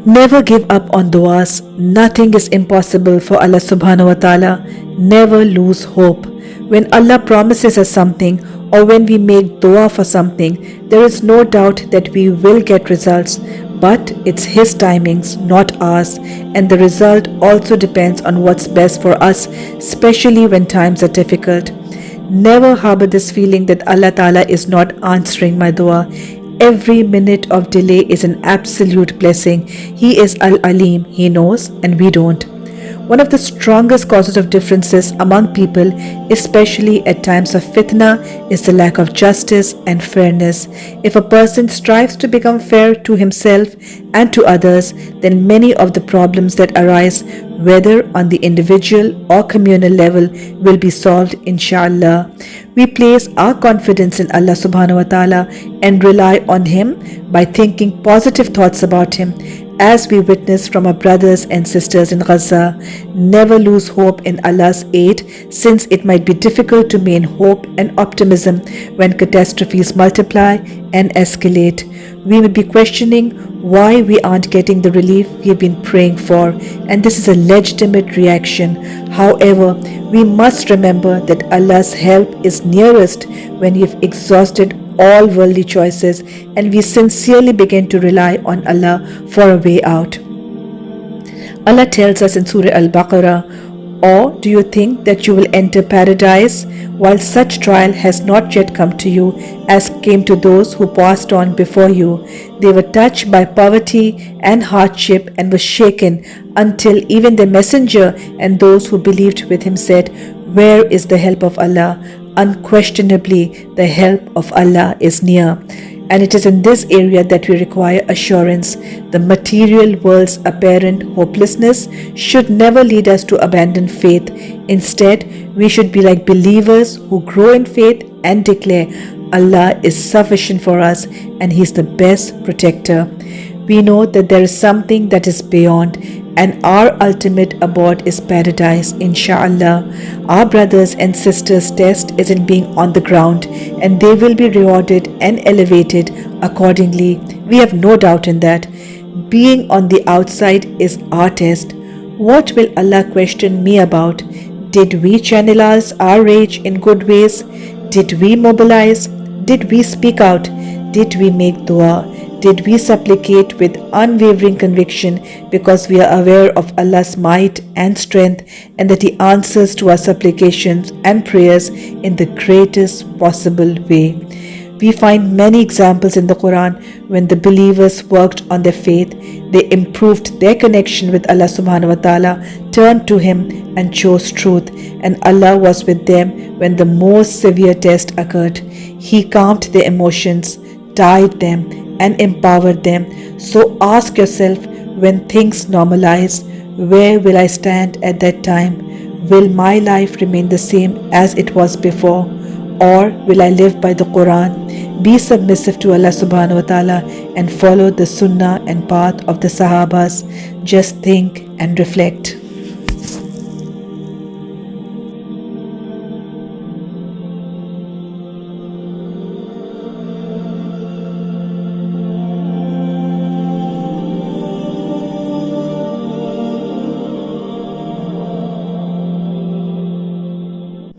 Never give up on du'as. Nothing is impossible for Allah subhanahu wa ta'ala. Never lose hope. When Allah promises us something or when we make dua for something, there is no doubt that we will get results. But it's His timings, not ours. And the result also depends on what's best for us, especially when times are difficult. Never harbor this feeling that Allah Ta'ala is not answering my dua. Every minute of delay is an absolute blessing. He is Al-Alim, He knows and we don't. One of the strongest causes of differences among people, especially at times of fitna, is the lack of justice and fairness. If a person strives to become fair to himself and to others, then many of the problems that arise, whether on the individual or communal level, will be solved inshallah. We place our confidence in Allah subhanahu wa ta'ala and rely on Him by thinking positive thoughts about Him, as we witness from our brothers and sisters in Gaza. Never lose hope in Allah's aid, since it might be difficult to maintain hope and optimism when catastrophes multiply and escalate. We may be questioning why we aren't getting the relief we have been praying for, and this is a legitimate reaction. However, we must remember that Allah's help is nearest when we have exhausted all worldly choices and we sincerely begin to rely on Allah for a way out. Allah tells us in Surah Al-Baqarah, or do you think that you will enter paradise while such trial has not yet come to you as came to those who passed on before you? They were touched by poverty and hardship and were shaken until even the messenger and those who believed with him said, "Where is the help of Allah?" Unquestionably, the help of Allah is near. And it is in this area that we require assurance. The material world's apparent hopelessness should never lead us to abandon faith. Instead, we should be like believers who grow in faith and declare, Allah is sufficient for us and He is the best protector. We know that there is something that is beyond, and our ultimate abode is paradise, inshallah. Our brothers and sisters' test is in being on the ground, and they will be rewarded and elevated accordingly. We have no doubt in that. Being on the outside is our test. What will Allah question me about? Did we channelize our rage in good ways? Did we mobilize? Did we speak out? Did we make dua? Did we supplicate with unwavering conviction because we are aware of Allah's might and strength and that He answers to our supplications and prayers in the greatest possible way? We find many examples in the Quran when the believers worked on their faith, they improved their connection with Allah subhanahu wa ta'ala, turned to Him and chose truth, and Allah was with them when the most severe test occurred. He calmed their emotions, guided them, and empowered them. So ask yourself, when things normalize, where will I stand at that time? Will my life remain the same as it was before? Or will I live by the Quran? Be submissive to Allah subhanahu wa ta'ala and follow the sunnah and path of the Sahabas. Just think and reflect.